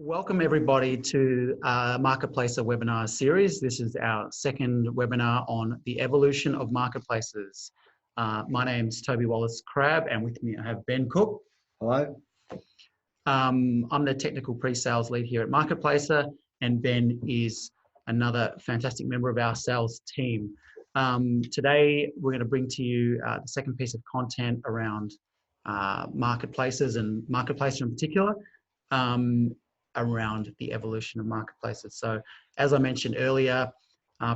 Welcome everybody to Marketplacer webinar series. This is our second webinar on the evolution of marketplaces. My name's Toby Wallace-Crabb, and with me I have Ben Cook. Hello. I'm the technical pre-sales lead here at Marketplacer, and Ben is another fantastic member of our sales team. Today we're going to bring to you the second piece of content around marketplaces and Marketplacer in particular. Around the evolution of marketplaces. So as I mentioned earlier,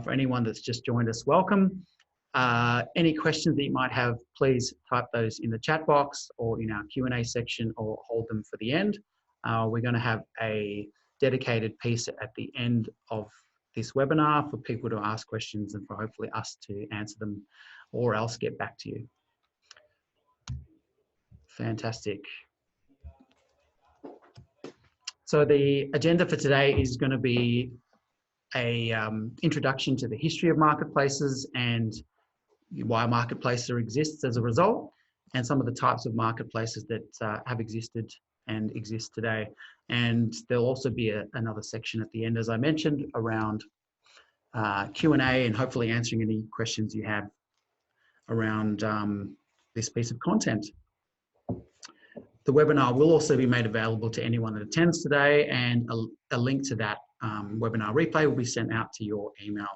for anyone that's just joined us, welcome. Any questions that you might have, please type those in the chat box or in our Q&A section, or hold them for the end. We're going to have a dedicated piece at the end of this webinar for people to ask questions and for hopefully us to answer them or else get back to you. Fantastic. So the agenda for today is going to be a introduction to the history of marketplaces and why Marketplacer exists as a result, and some of the types of marketplaces that have existed and exist today. And there'll also be another section at the end, as I mentioned, around Q&A and hopefully answering any questions you have around this piece of content. The webinar will also be made available to anyone that attends today, and a link to that webinar replay will be sent out to your email.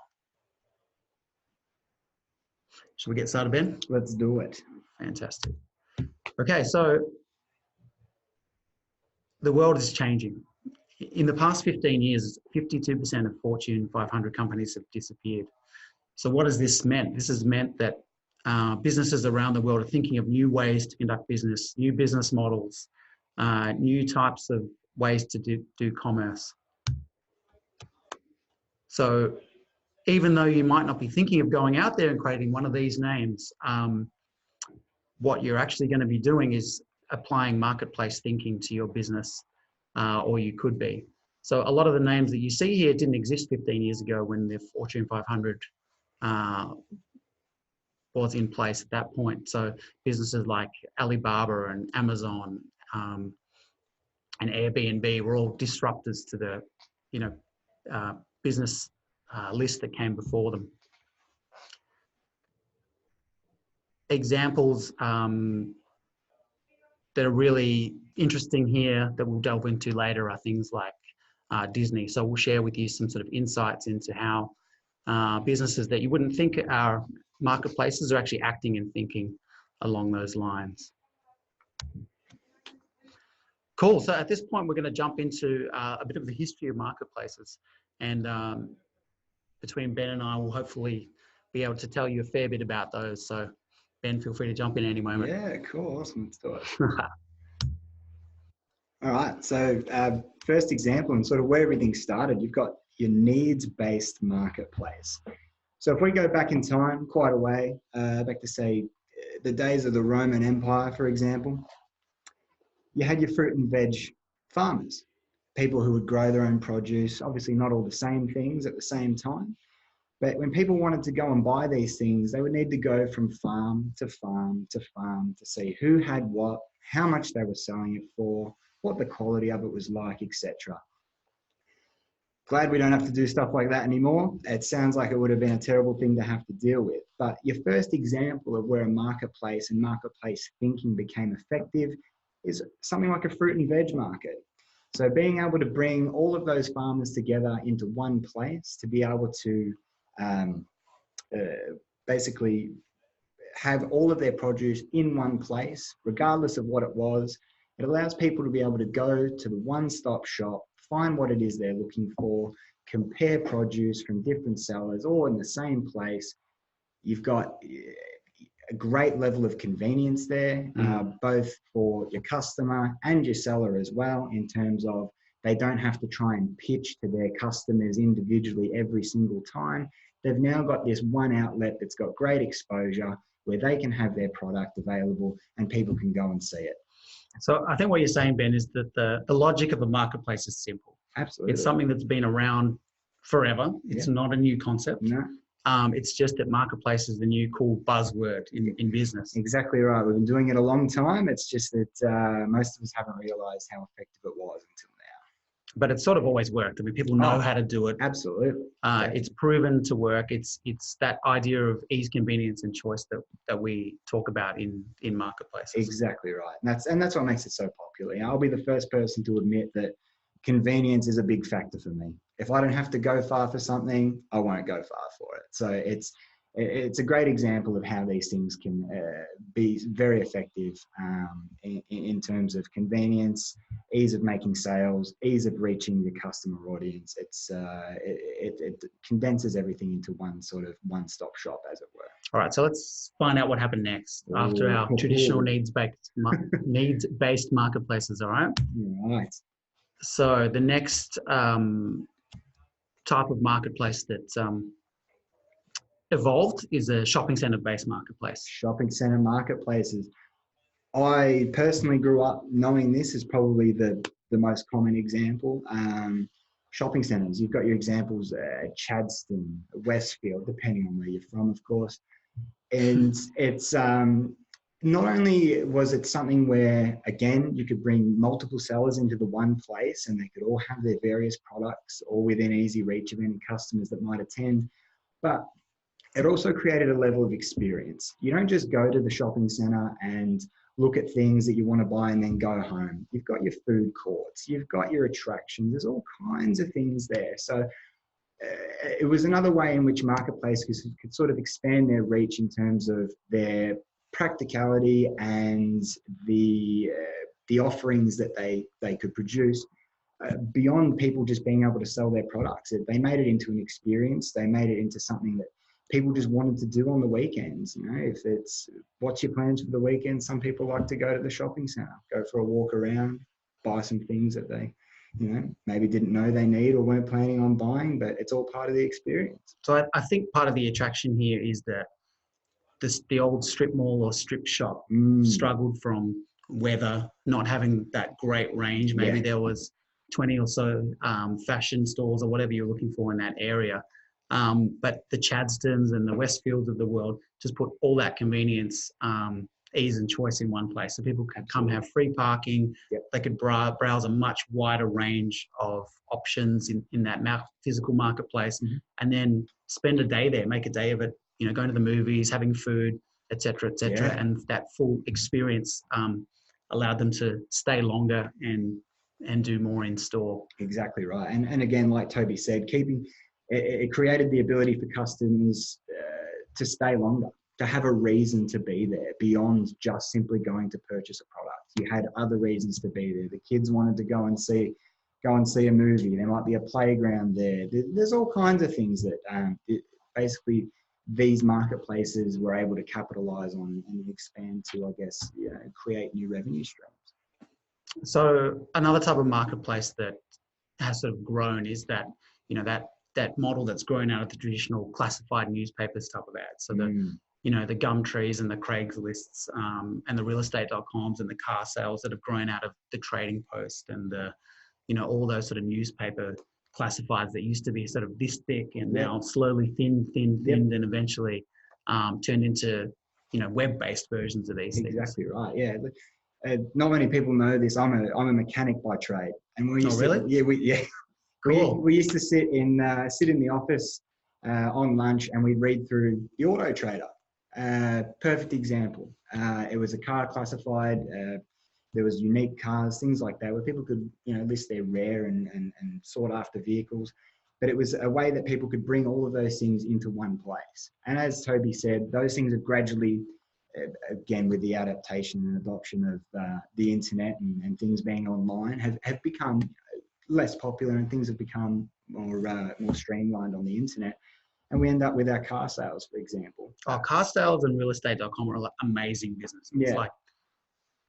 Shall we get started, Ben? Let's do it. Fantastic. Okay, so the world is changing. In the past 15 years, 52% of Fortune 500 companies have disappeared. So what has this meant? This has meant that businesses around the world are thinking of new ways to conduct business, new business models, new types of ways to do commerce. So even though you might not be thinking of going out there and creating one of these names, what you're actually going to be doing is applying marketplace thinking to your business, or you could be. So a lot of the names that you see here didn't exist 15 years ago when the Fortune 500 was in place at that point. So businesses like Alibaba and Amazon and Airbnb were all disruptors to the business list that came before them. Examples that are really interesting here that we'll delve into later are things like Disney. So we'll share with you some sort of insights into how businesses that you wouldn't think are marketplaces are actually acting and thinking along those lines. Cool. So at this point, we're going to jump into a bit of the history of marketplaces. And between Ben and I, we'll hopefully be able to tell you a fair bit about those. So Ben, feel free to jump in any moment. Yeah, cool. Awesome. Let's do it. All right. So first example and sort of where everything started, you've got your needs-based marketplace. So if we go back in time, quite a way, back to say the days of the Roman Empire, for example, you had your fruit and veg farmers, people who would grow their own produce, obviously not all the same things at the same time. But when people wanted to go and buy these things, they would need to go from farm to farm to farm to see who had what, how much they were selling it for, what the quality of it was like, etc. Glad we don't have to do stuff like that anymore. It sounds like it would have been a terrible thing to have to deal with. But your first example of where a marketplace and marketplace thinking became effective is something like a fruit and veg market. So being able to bring all of those farmers together into one place to be able to basically have all of their produce in one place, regardless of what it was. It allows people to be able to go to the one-stop shop, find what it is they're looking for, compare produce from different sellers all in the same place. You've got a great level of convenience there, both for your customer and your seller as well, in terms of they don't have to try and pitch to their customers individually every single time. They've now got this one outlet that's got great exposure where they can have their product available and people can go and see it. So I think what you're saying, Ben, is that the logic of a marketplace is simple. Absolutely. It's something that's been around forever. It's not a new concept. No. It's just that marketplace is the new cool buzzword in business. Exactly right. We've been doing it a long time. It's just that most of us haven't realized how effective it was until now. but it's sort of always worked. I mean, people know Oh, how to do it. absolutely. It's proven to work. It's that idea of ease, convenience, and choice that we talk about in marketplaces. Exactly right. And that's what makes it so popular. You know, I'll be the first person to admit that convenience is a big factor for me. If I don't have to go far for something, I won't go far for it. So it's a great example of how these things can be very effective in terms of convenience, ease of making sales, ease of reaching the customer audience. It condenses everything into one sort of one-stop shop, as it were. All right, so let's find out what happened next after our traditional needs-based marketplaces. All right. All right. So the next type of marketplace that evolved is a shopping center-based marketplace. Shopping center marketplaces. I personally grew up knowing this is probably the most common example. Shopping centers, you've got your examples at Chadstone, Westfield, depending on where you're from, of course. And it's not only was it something where, again, you could bring multiple sellers into the one place and they could all have their various products all within easy reach of any customers that might attend, but it also created a level of experience. You don't just go to the shopping center and look at things that you want to buy and then go home. You've got your food courts, you've got your attractions, there's all kinds of things there. So it was another way in which marketplaces could sort of expand their reach in terms of their practicality and the offerings that they could produce beyond people just being able to sell their products. They made it into an experience. They made it into something that people just wanted to do on the weekends. You know, if it's what's your plans for the weekend, some people like to go to the shopping center, go for a walk around, buy some things that they, you know, maybe didn't know they need or weren't planning on buying, but it's all part of the experience. So I think part of the attraction here is that the old strip mall or strip shop struggled from weather, not having that great range. Maybe there was 20 or so fashion stores or whatever you're looking for in that area. But the Chadstones and the Westfields of the world just put all that convenience, ease and choice in one place. So people could come have free parking. They could browse a much wider range of options in that physical marketplace, and then spend a day there, make a day of it, you know, going to the movies, having food, et cetera, and that full experience allowed them to stay longer and do more in store. Exactly right. And again, like Toby said, it created the ability for customers to stay longer, to have a reason to be there beyond just simply going to purchase a product. You had other reasons to be there. The kids wanted to go and see a movie. There might be a playground there. There's all kinds of things that basically these marketplaces were able to capitalize on and expand to, I guess, create new revenue streams. So another type of marketplace that has sort of grown is that, you know, that model that's grown out of the traditional classified newspapers type of ads. So the Gumtrees and the Craigslists and the realestate.coms and the car sales that have grown out of the Trading Post and all those sort of newspaper classifieds that used to be sort of this thick and now slowly thinned and eventually turned into, web-based versions of these things. Exactly right. Yeah. Not many people know this. I'm a mechanic by trade, and we used Cool. We used to sit in the office on lunch, and we'd read through the Auto Trader. Perfect example. It was a car classified. There was unique cars, things like that, where people could list their rare and sought after vehicles. But it was a way that people could bring all of those things into one place. And as Toby said, those things have gradually, again, with the adaptation and adoption of the internet and things being online, have become less popular, and things have become more streamlined on the internet. And we end up with our car sales, for example. Car sales and realestate.com are like amazing business. It's like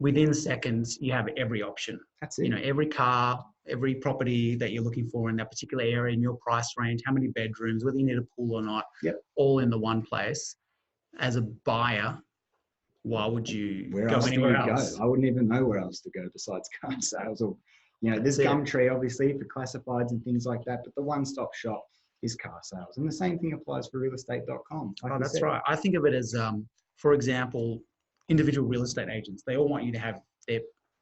within seconds, you have every option. That's it. Every car, every property that you're looking for in that particular area, in your price range, how many bedrooms, whether you need a pool or not, all in the one place. As a buyer, why would you go anywhere else? I wouldn't even know where else to go besides car sales. Or, there's Gumtree, obviously, for classifieds and things like that, but the one-stop shop is car sales. And the same thing applies for realestate.com. That's right. I think of it as, for example, individual real estate agents. They all want you to have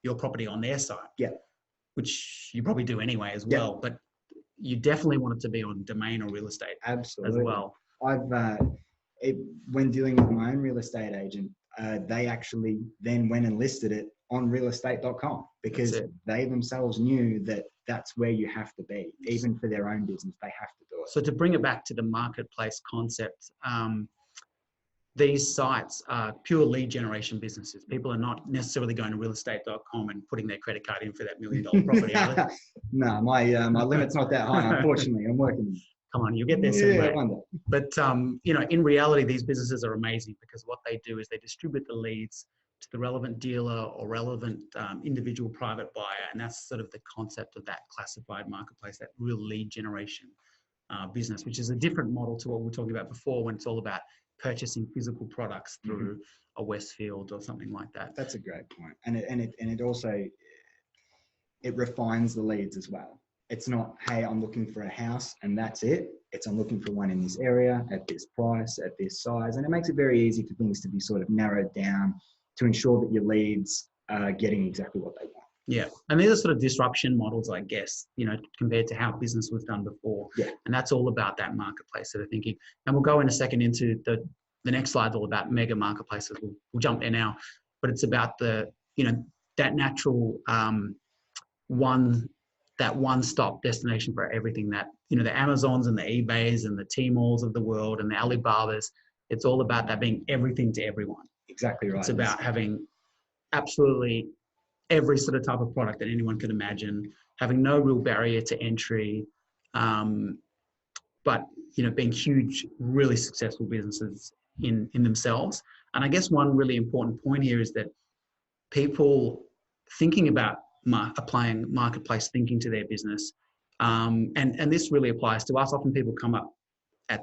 your property on their site. Yeah. which you probably do anyway as Yep. well, but you definitely want it to be on domain or real estate Absolutely. as well. When dealing with my own real estate agent, they actually then went and listed it on realestate.com because they themselves knew that that's where you have to be. Even for their own business, they have to do it. So to bring it back to the marketplace concept, these sites are pure lead generation businesses. People are not necessarily going to realestate.com and putting their credit card in for that $1 million property. No, my limit's not that high, unfortunately. I'm working. Come on, you'll get there someday. One day. But in reality, these businesses are amazing because what they do is they distribute the leads to the relevant dealer or relevant individual private buyer, and that's sort of the concept of that classified marketplace, that real lead generation business, which is a different model to what we were talking about before, when it's all about purchasing physical products through a Westfield or something like that. That's a great point, and it also refines the leads as well. It's not, hey, I'm looking for a house and that's it. It's, I'm looking for one in this area at this price, at this size. And it makes it very easy for things to be sort of narrowed down to ensure that your leads are getting exactly what they want. Yeah. And these are sort of disruption models, I guess, compared to how business was done before. Yeah. And that's all about that marketplace sort of thinking. And we'll go in a second into the next slide's all about mega marketplaces. We'll jump there now, but it's about that natural one-stop destination for everything, that the Amazons and the eBays and the Tmalls of the world and the Alibabas. It's all about that being everything to everyone. Exactly right. It's about having absolutely every sort of type of product that anyone could imagine, having no real barrier to entry, but being huge, really successful businesses in themselves. And I guess one really important point here is that people thinking about applying marketplace thinking to their business, and this really applies to us. Often people come up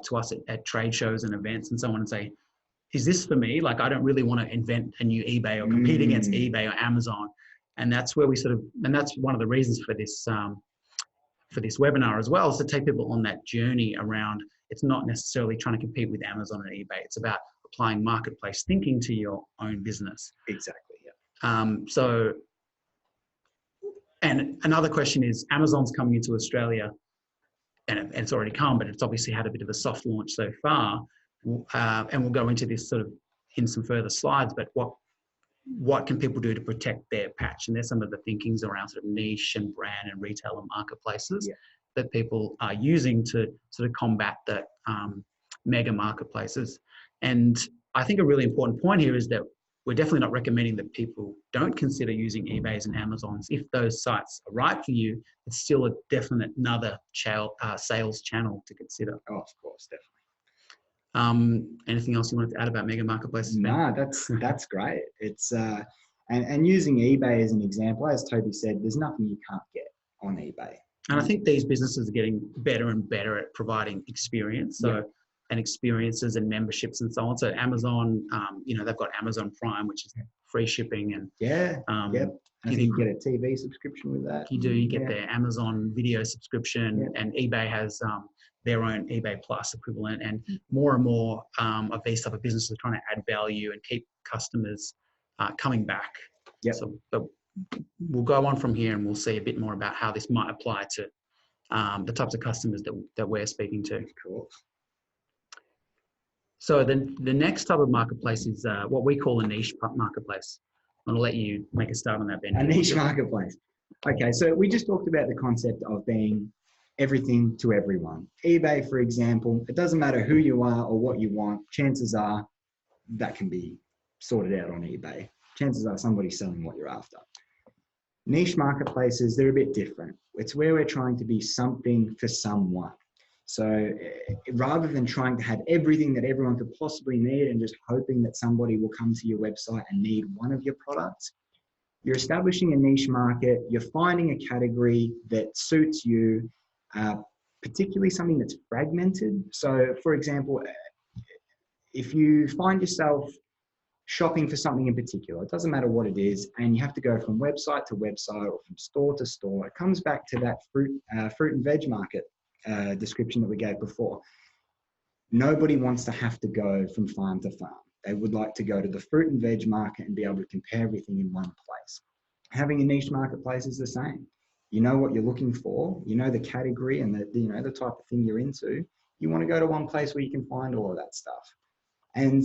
to us at trade shows and events and so on and say, is this for me? Like, I don't really want to invent a new eBay or compete against eBay or Amazon. And that's where and that's one of the reasons for this webinar as well, is to take people on that journey around, it's not necessarily trying to compete with Amazon and eBay. It's about applying marketplace thinking to your own business. Exactly. Yeah. And another question is, Amazon's coming into Australia, and it's already come, but it's obviously had a bit of a soft launch so far. And we'll go into this sort of in some further slides, but what can people do to protect their patch? And there's some of the thinkings around sort of niche and brand and retail and marketplaces that people are using to sort of combat the mega marketplaces. And I think a really important point here is that we're definitely not recommending that people don't consider using eBays and Amazons. If those sites are right for you, it's still a definite another sales channel to consider. Oh, of course, definitely. Anything else you wanted to add about mega marketplaces? No, that's great. It's and using eBay as an example, as Toby said, there's nothing you can't get on eBay. And I think these businesses are getting better and better at providing experience. And experiences and memberships and so on. So Amazon, they've got Amazon Prime, which is free shipping, and I think you get a TV subscription with that. You do. You get their Amazon video subscription, and eBay has their own eBay Plus equivalent, and more of these type of businesses are trying to add value and keep customers coming back. Yep. So, but we'll go on from here, and we'll see a bit more about how this might apply to the types of customers that we're speaking to. Cool. So the next type of marketplace is what we call a niche marketplace. I'm going to let you make a start on that, Ben. A niche marketplace. Okay, so we just talked about the concept of being everything to everyone. eBay, for example, it doesn't matter who you are or what you want. Chances are that can be sorted out on eBay. Chances are somebody's selling what you're after. Niche marketplaces, they're a bit different. It's where we're trying to be something for someone. So rather than trying to have everything that everyone could possibly need and just hoping that somebody will come to your website and need one of your products, you're establishing a niche market, you're finding a category that suits you, particularly something that's fragmented. So for example, if you find yourself shopping for something in particular, it doesn't matter what it is, and you have to go from website to website or from store to store, it comes back to that fruit and veg market description that we gave before. Nobody wants to have to go from farm to farm. They would like to go to the fruit and veg market and be able to compare everything in one place. Having a niche marketplace is the same. you know what you're looking for, you know the category and the type of thing you're into, you want to go to one place where you can find all of that stuff. And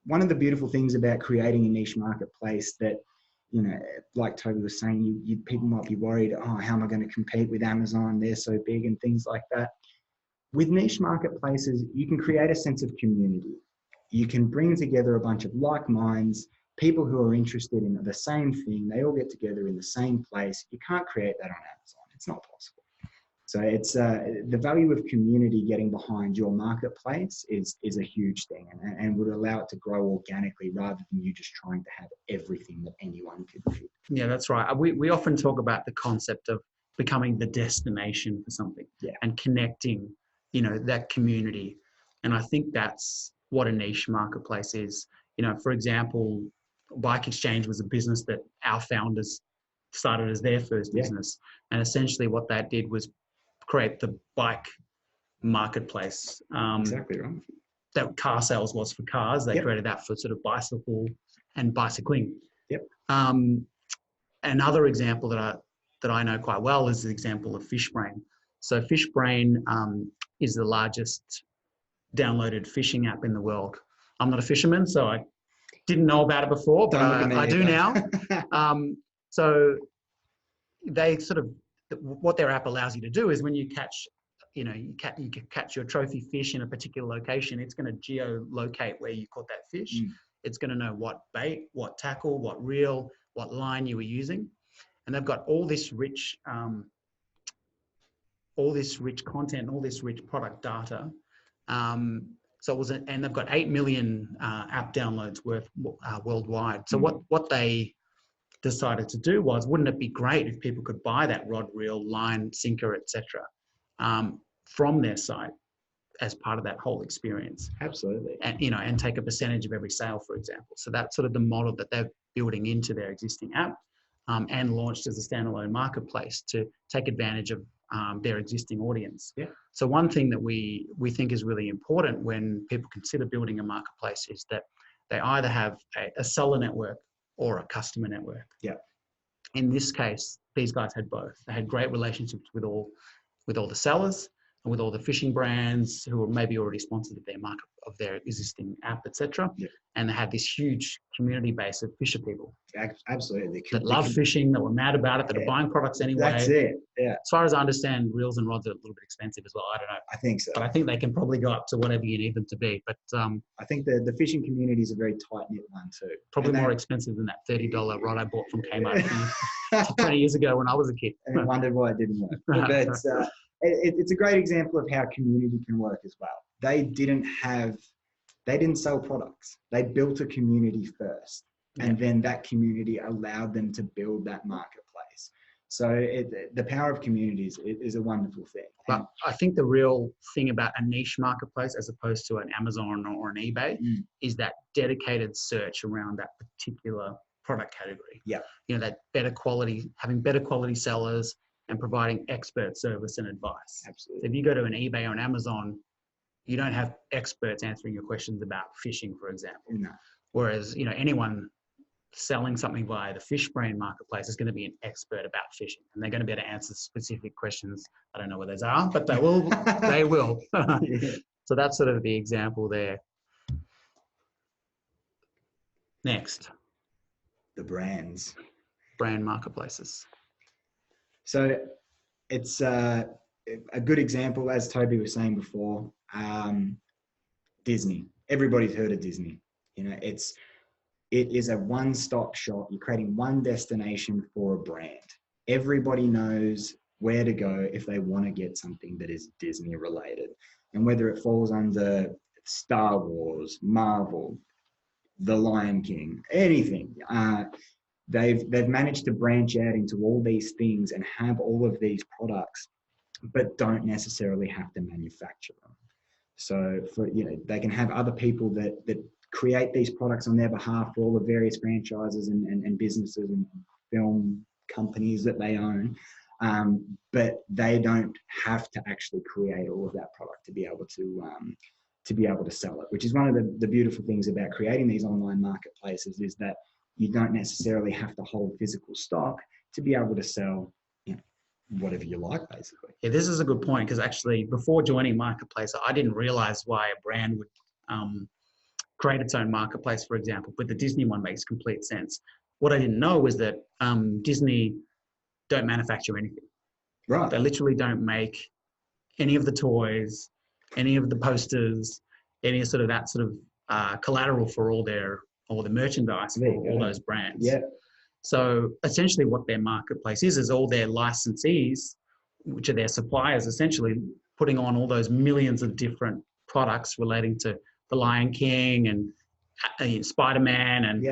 one of the beautiful things about creating a niche marketplace that, like Toby was saying, people might be worried, oh, how am I going to compete with Amazon? They're so big and things like that. With niche marketplaces, you can create a sense of community. You can bring together a bunch of like minds, people who are interested in the same thing. They all get together in the same place. You can't create that on Amazon. It's not possible. So it's the value of community getting behind your marketplace is a huge thing, and would allow it to grow organically rather than you just trying to have everything that anyone could do. Yeah, that's right. We often talk about the concept of becoming the destination for something, and connecting, that community. And I think that's what a niche marketplace is. For example, Bike Exchange was a business that our founders started as their first business. And essentially what that did was create the bike marketplace. Exactly right. That car sales was for cars. They created that for sort of bicycle and bicycling. Another example that I know quite well is the example of Fishbrain. So Fishbrain is the largest downloaded fishing app in the world. I'm not a fisherman, so I didn't know about it before, but I do now. So they sort of, what their app allows you to do is when you catch, you catch your trophy fish in a particular location, it's going to geolocate where you caught that fish. It's going to know what bait, what tackle, what reel, what line you were using. And they've got all this rich content, all this rich product data. So it was, and they've got 8 million app downloads worldwide. So what they decided to do was, wouldn't it be great if people could buy that rod, reel, line, sinker, etc., from their site as part of that whole experience? Absolutely. And and take a percentage of every sale, for example. So that's sort of the model that they're building into their existing app, and launched as a standalone marketplace to take advantage of their existing audience. So one thing that we think is really important when people consider building a marketplace is that they either have a seller network or a customer network. In this case, these guys had both. They had great relationships with all the sellers and with all the fishing brands who were maybe already sponsored of their existing app, etc. And they had this huge community base of fisher people. Absolutely. That love fishing, that were mad about it, that are buying products anyway. That's it. As far as I understand, reels and rods are a little bit expensive as well. I don't know. I think so. But I think they can probably go up to whatever you need them to be. But I think the fishing community is a very tight-knit one too. Probably more expensive than that $30 rod I bought from Kmart 20 years ago when I was a kid. And I wondered why it didn't work. But it's a great example of how community can work as well. They didn't sell products. They built a community first. And then that community allowed them to build that marketplace. So the power of communities is a wonderful thing. But I think the real thing about a niche marketplace as opposed to an Amazon or an eBay is that dedicated search around that particular product category. That better quality, having better quality sellers and providing expert service and advice. Absolutely. So if you go to an eBay or an Amazon, you don't have experts answering your questions about fishing, for example. No. Whereas, anyone selling something via the Fishbrain marketplace is going to be an expert about fishing, and they're going to be able to answer specific questions. I don't know what those are, but they will. They will. So that's sort of the example there. Next, the brand marketplaces. So it's a good example, as Toby was saying before. Disney. Everybody's heard of Disney. It is a one-stop shop. You're creating one destination for a brand. Everybody knows where to go if they want to get something that is Disney related. And whether it falls under Star Wars, Marvel, The Lion King, anything, they've managed to branch out into all these things and have all of these products, but don't necessarily have to manufacture them. So they can have other people that create these products on their behalf for all the various franchises and businesses and film companies that they own. But they don't have to actually create all of that product to be able to sell it, which is one of the beautiful things about creating these online marketplaces, is that you don't necessarily have to hold physical stock to be able to sell whatever you like, basically. Yeah, this is a good point because actually before joining Marketplace, I didn't realize why a brand would create its own marketplace, for example, but the Disney one makes complete sense. What I didn't know was that Disney don't manufacture anything. Right. They literally don't make any of the toys, any of the posters, any sort of that sort of collateral for all the merchandise for all those brands. Yeah. So essentially what their marketplace is all their licensees, which are their suppliers, essentially putting on all those millions of different products relating to The Lion King and Spider-Man and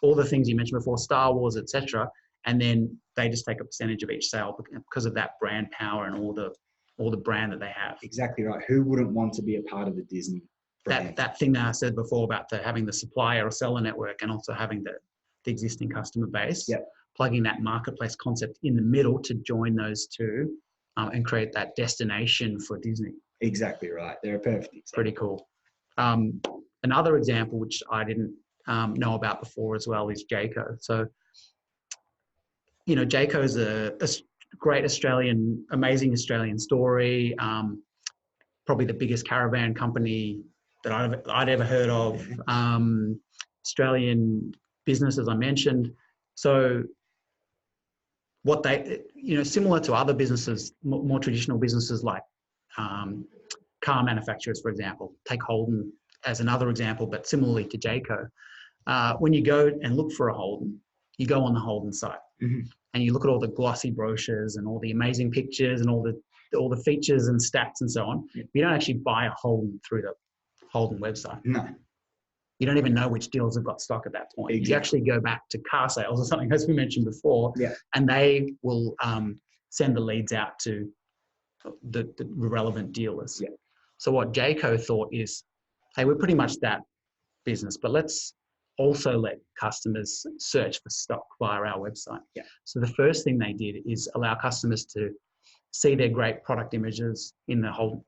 all the things you mentioned before, Star Wars, etc. And then they just take a percentage of each sale because of that brand power and all the brand that they have. Exactly right. Who wouldn't want to be a part of the Disney brand? That thing that I said before about having the supplier or seller network and also having the existing customer base, plugging that marketplace concept in the middle to join those two and create that destination for Disney. Exactly right. They're a perfect example. Pretty cool. Another example, which I didn't know about before as well, is Jayco. So, Jayco is a great amazing Australian story. Probably the biggest caravan company that I'd ever heard of. Australian business, as I mentioned. So what they, similar to other businesses, more traditional businesses like car manufacturers, for example, take Holden as another example, but similarly to Jayco. When you go and look for a Holden, you go on the Holden site and you look at all the glossy brochures and all the amazing pictures and all the features and stats and so on. You don't actually buy a Holden through the Holden website. No. You don't even know which dealers have got stock at that point. Exactly. You actually go back to car sales or something, as we mentioned before, and they will send the leads out to the relevant dealers. Yeah. So what Jayco thought is, hey, we're pretty much that business, but let's also let customers search for stock via our website. Yeah. So the first thing they did is allow customers to see their great product images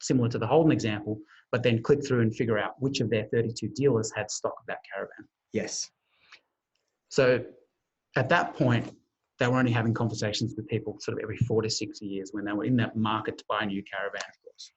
similar to the Holden example, but then click through and figure out which of their 32 dealers had stock of that caravan. Yes. So at that point, they were only having conversations with people sort of every 4 to 6 years when they were in that market to buy a new caravan, of course.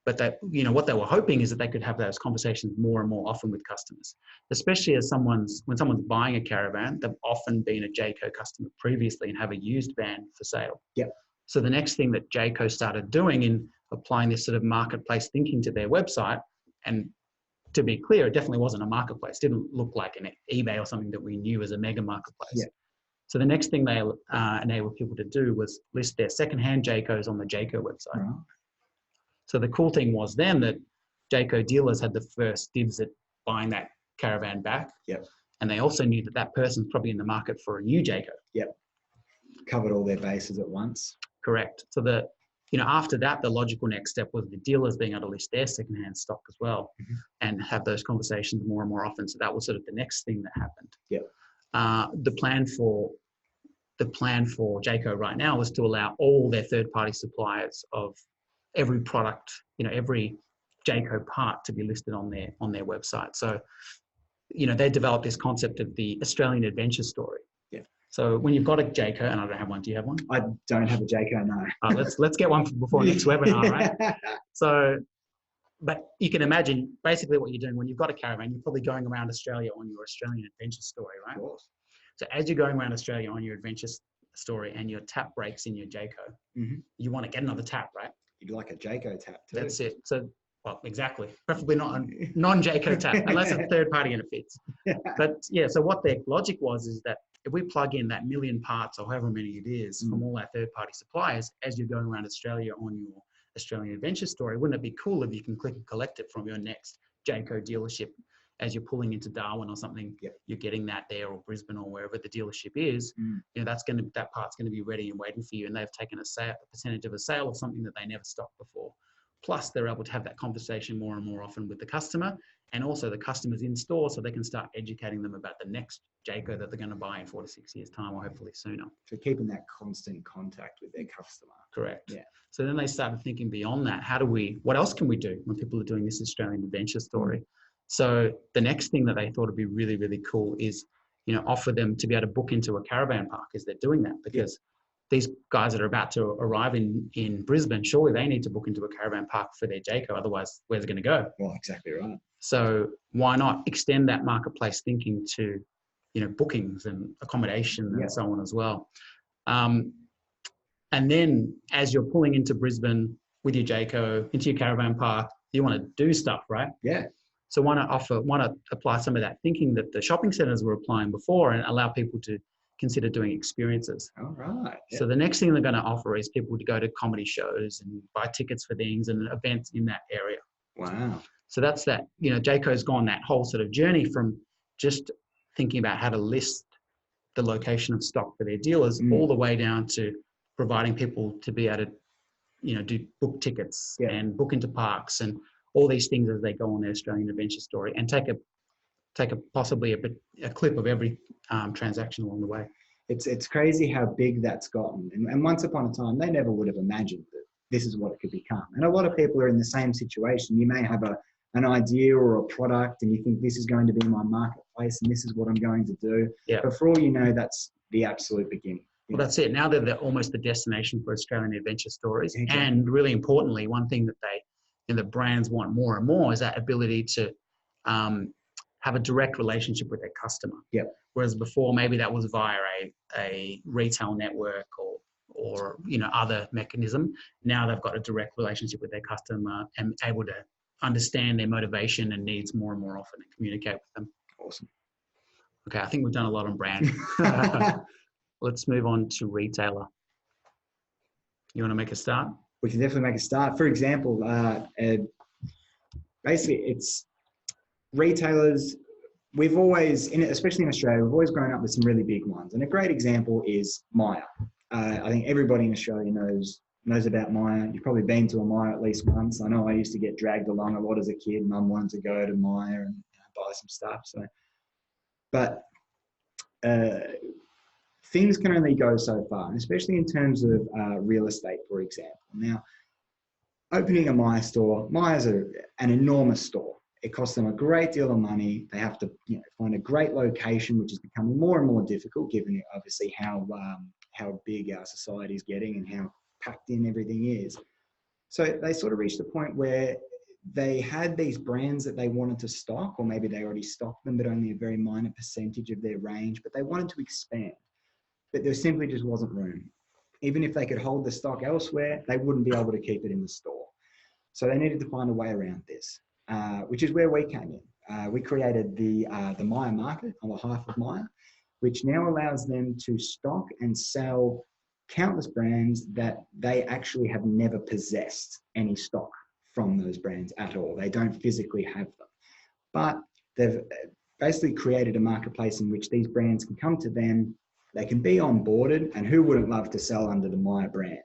But that, what they were hoping is that they could have those conversations more and more often with customers, especially when someone's buying a caravan, they've often been a Jayco customer previously and have a used van for sale. Yep. So the next thing that Jayco started doing in applying this sort of marketplace thinking to their website, and to be clear, it definitely wasn't a marketplace. It didn't look like an eBay or something that we knew as a mega marketplace. Yeah. So the next thing they enabled people to do was list their secondhand Jaycos on the Jayco website. Right. So the cool thing was then that Jayco dealers had the first dibs at buying that caravan back. Yep. And they also knew that person's probably in the market for a new Jayco. Yep. Covered all their bases at once. Correct. So after that, the logical next step was the dealers being able to list their secondhand stock as well and have those conversations more and more often. So that was sort of the next thing that happened. Yep. The plan for Jayco right now was to allow all their third-party suppliers of every product, every Jayco part to be listed on their website. So, they developed this concept of the Australian adventure story. Yeah. So when you've got a Jayco, and I don't have one, do you have one? I don't have a Jayco, no. Let's get one before next webinar, right? So, but you can imagine basically what you're doing when you've got a caravan, you're probably going around Australia on your Australian adventure story, right? Of course. So as you're going around Australia on your adventure story and your tap breaks in your Jayco, you want to get another tap, right? You'd like a Jayco tap too. That's it. So, well, exactly. Preferably not a non-Jayco tap, unless it's a third party and it fits. But yeah, so what their logic was is that if we plug in that million parts or however many it is from all our third party suppliers, as you're going around Australia on your Australian adventure story, wouldn't it be cool if you can click and collect it from your next Jayco dealership as you're pulling into Darwin or something? Yep. You're getting that there, or Brisbane or wherever the dealership is. That part's going to be ready and waiting for you, and they've taken a percentage of a sale of something that they never stocked before. Plus, they're able to have that conversation more and more often with the customer, and also the customers in store, so they can start educating them about the next Jayco that they're going to buy in 4 to 6 years' time, or hopefully sooner. So keeping that constant contact with their customer. Correct. Yeah. So then they started thinking beyond that. What else can we do when people are doing this Australian adventure story? So the next thing that they thought would be really, really cool is, offer them to be able to book into a caravan park as they're doing that, because these guys that are about to arrive in Brisbane, surely they need to book into a caravan park for their Jayco. Otherwise, where's it going to go? Well, exactly right. So why not extend that marketplace thinking to, bookings and accommodation and so on as well. And then as you're pulling into Brisbane with your Jayco, into your caravan park, you want to do stuff, right? Yeah. So why not apply some of that thinking that the shopping centres were applying before and allow people to consider doing experiences. All right. Yeah. So the next thing they're going to offer is people to go to comedy shows and buy tickets for things and events in that area. Wow. So that's that, Jayco's gone that whole sort of journey from just thinking about how to list the location of stock for their dealers all the way down to providing people to be able to, do book tickets and book into parks and all these things as they go on their Australian Adventure Story and take a possibly a clip of every transaction along the way. It's crazy how big that's gotten. And once upon a time, they never would have imagined that this is what it could become. And a lot of people are in the same situation. You may have an idea or a product and you think this is going to be my marketplace and this is what I'm going to do. Yeah. But for all you know, that's the absolute beginning. Well, that's it. Now they're almost the destination for Australian adventure stories. Exactly. And really importantly, one thing that the brands want more and more is that ability to have a direct relationship with their customer. Yep. Whereas before, maybe that was via a retail network or other mechanism. Now they've got a direct relationship with their customer and able to understand their motivation and needs more and more often and communicate with them. Awesome. Okay, I think we've done a lot on brand. Let's move on to retailer. You want to make a start? We can definitely make a start. For example, basically it's retailers. We've always, especially in Australia, we've always grown up with some really big ones. And a great example is Myer. I think everybody in Australia knows about Myer. You've probably been to a Myer at least once. I know I used to get dragged along a lot as a kid. Mum wanted to go to Myer and buy some stuff. But things can only go so far, and especially in terms of real estate, for example. Now, opening a Myer store, Myer's an enormous store. It costs them a great deal of money. They have to find a great location, which is becoming more and more difficult, given obviously how big our society is getting and how packed in everything is. So they sort of reached a point where they had these brands that they wanted to stock, or maybe they already stocked them, but only a very minor percentage of their range, but they wanted to expand. But there simply just wasn't room. Even if they could hold the stock elsewhere, they wouldn't be able to keep it in the store. So they needed to find a way around this, which is where we came in. We created the Myer Market on behalf of Myer, which now allows them to stock and sell countless brands that they actually have never possessed any stock from those brands at all. They don't physically have them. But they've basically created a marketplace in which these brands can come to them. They can be onboarded, and who wouldn't love to sell under the Myer brand?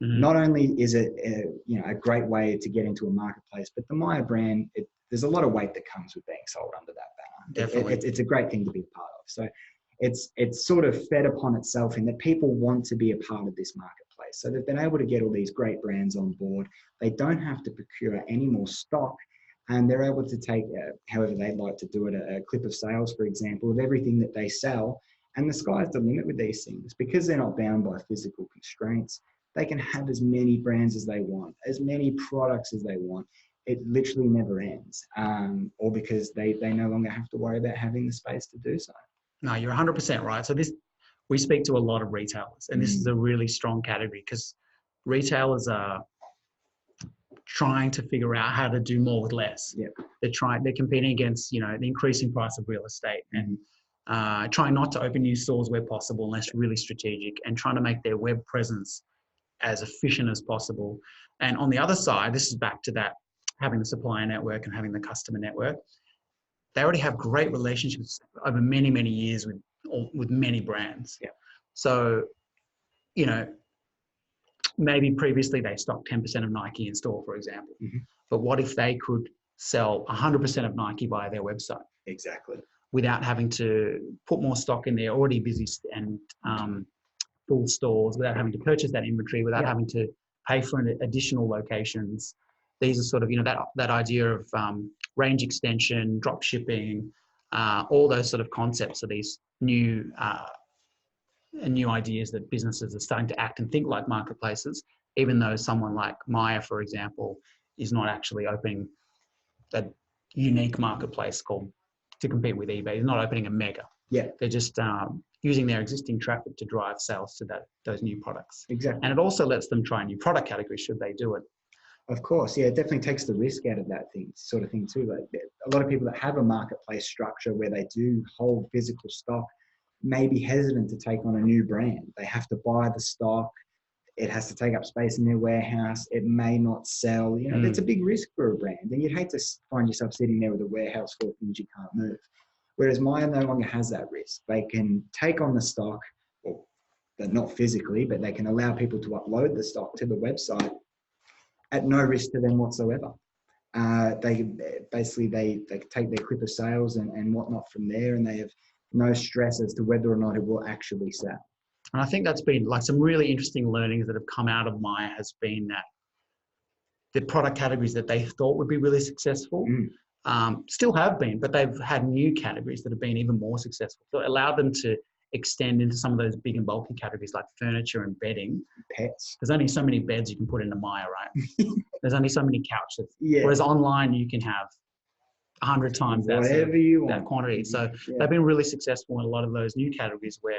Mm-hmm. Not only is it a great way to get into a marketplace, but the Myer brand, there's a lot of weight that comes with being sold under that banner. Definitely. It's a great thing to be a part of. So it's sort of fed upon itself in that people want to be a part of this marketplace. So they've been able to get all these great brands on board. They don't have to procure any more stock, and they're able to take, however they'd like to do it, a clip of sales, for example, of everything that they sell. And the sky's the limit with these things. Because they're not bound by physical constraints, they can have as many brands as they want, as many products as they want. It literally never ends, or because they no longer have to worry about having the space to do so. No, you're 100% right. So we speak to a lot of retailers, and this is a really strong category because retailers are trying to figure out how to do more with less. Yep. They're competing against, the increasing price of real estate and trying not to open new stores where possible unless really strategic, and trying to make their web presence as efficient as possible. And on the other side, this is back to that, having the supplier network and having the customer network. They already have great relationships over many, many years with many brands. Yeah. So, maybe previously they stocked 10% of Nike in store, for example. Mm-hmm. But what if they could sell 100% of Nike via their website? Exactly. Without having to put more stock in their already busy and full stores, without having to purchase that inventory, without having to pay for additional locations. These are sort of, that idea of range extension, drop shipping, all those sort of concepts are these new and new ideas that businesses are starting to act and think like marketplaces, even though someone like Maya, for example, is not actually opening a unique marketplace called to compete with eBay. It's not opening a mega. Yeah, They're just using their existing traffic to drive sales to those new products. exactly. And it also lets them try new product categories should they do it. Of course, yeah, it definitely takes the risk out of that sort of thing too. Like a lot of people that have a marketplace structure where they do hold physical stock may be hesitant to take on a new brand. They have to buy the stock. It has to take up space in their warehouse. It may not sell. You know, it's a big risk for a brand, and you'd hate to find yourself sitting there with a warehouse full of things you can't move. Whereas Maya no longer has that risk. They can take on the stock, or not physically, but they can allow people to upload the stock to the website at no risk to them whatsoever. They basically they take their clip of sales and whatnot from there, and they have no stress as to whether or not it will actually sell. And I think that's been like some really interesting learnings that have come out of Maya has been that the product categories that they thought would be really successful still have been, but they've had new categories that have been even more successful. So it allowed them to extend into some of those big and bulky categories like furniture and bedding. Pets. There's only so many beds you can put into Maya, right? There's only so many couches. Yeah. Whereas online you can have 100 times that, whatever you want. That quantity. So they've been really successful in a lot of those new categories where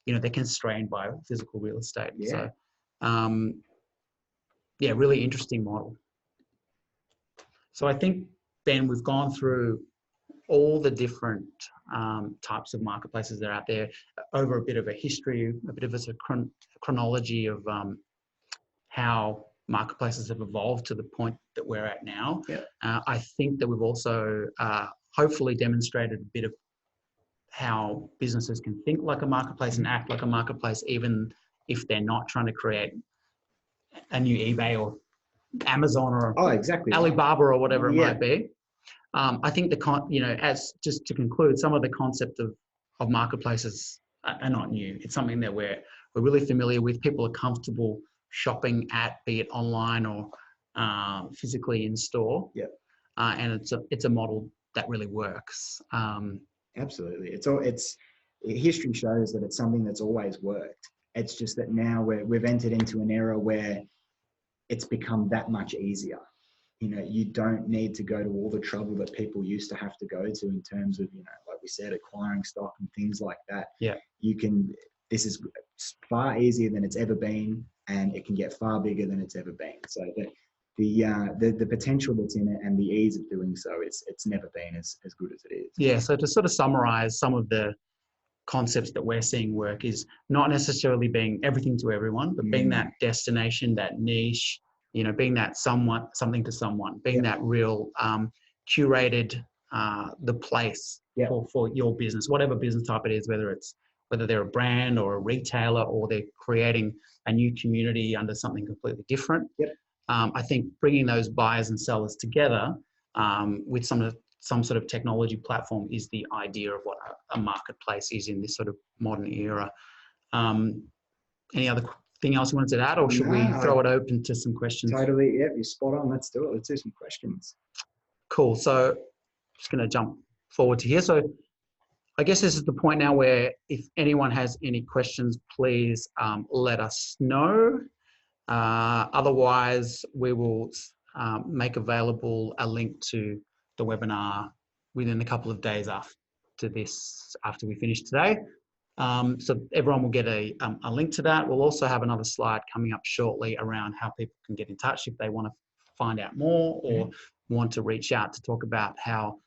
you know, they're constrained by physical real estate. Yeah. So really interesting model. So I think, Ben, we've gone through all the different types of marketplaces that are out there over a bit of a history, a bit of a chronology of how marketplaces have evolved to the point that we're at now. Yeah. I think that we've also hopefully demonstrated a bit of how businesses can think like a marketplace and act like a marketplace, even if they're not trying to create a new eBay or Amazon or exactly Alibaba or whatever it might be. I think as just to conclude, some of the concept of marketplaces are not new. It's something that we're really familiar with. People are comfortable shopping at, be it online or physically in store. Yeah. And it's a model that really works. Absolutely. History shows that it's something that's always worked. It's just that now we've entered into an era where it's become that much easier. You know, you don't need to go to all the trouble that people used to have to go to in terms of, you know, like we said, acquiring stock and things like that. Yeah. This is far easier than it's ever been, and it can get far bigger than it's ever been. So the potential that's in it and the ease of doing so, it's never been as good as it is. Yeah. So to sort of summarize some of the concepts that we're seeing work is not necessarily being everything to everyone, but being that destination, that niche, you know, being that something to someone, being that real curated the place for your business, whatever business type it is, whether they're a brand or a retailer or they're creating a new community under something completely different. Yep. I think bringing those buyers and sellers together with some sort of technology platform is the idea of what a marketplace is in this sort of modern era. Any other thing else you wanted to add, or should we throw it open to some questions? Totally. Yeah, you're spot on. Let's do it. Let's do some questions. Cool. So just going to jump forward to here. So I guess this is the point now where if anyone has any questions, please let us know. Otherwise, we will make available a link to the webinar within a couple of days after we finish today. So everyone will get a link to that. We'll also have another slide coming up shortly around how people can get in touch if they want to find out more or want to reach out to talk about how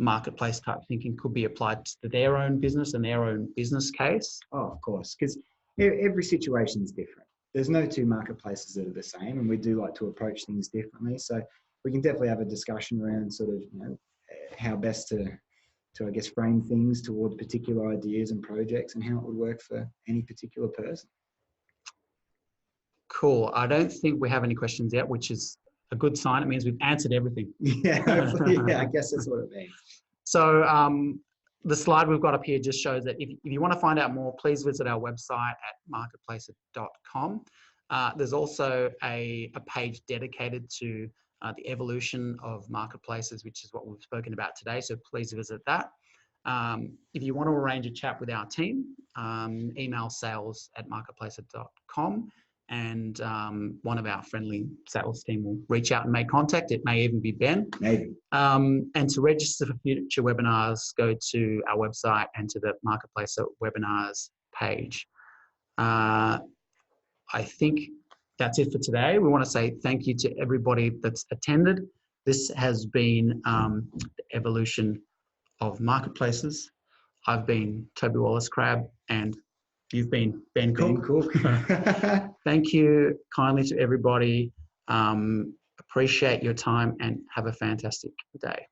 marketplace type thinking could be applied to their own business and their own business case. Oh, of course, because every situation is different. There's no two marketplaces that are the same, and we do like to approach things differently. So we can definitely have a discussion around sort of, you know, how best to I guess frame things towards particular ideas and projects and how it would work for any particular person. Cool. I don't think we have any questions yet, which is a good sign. It means we've answered everything. Yeah, hopefully, yeah, I guess that's what it means. So the slide we've got up here just shows that if you want to find out more, please visit our website at marketplace.com. There's also a page dedicated to the evolution of marketplaces, which is what we've spoken about today. So please visit that. If you want to arrange a chat with our team, email sales@marketplacer.com, and one of our friendly sales team will reach out and make contact. It may even be Ben. Maybe. And to register for future webinars, go to our website and to the Marketplacer webinars page. I think that's it for today. We want to say thank you to everybody that's attended. This has been the evolution of marketplaces. I've been Toby Wallace-Crabb, and you've been Ben Cook. Thank you kindly to everybody. Appreciate your time and have a fantastic day.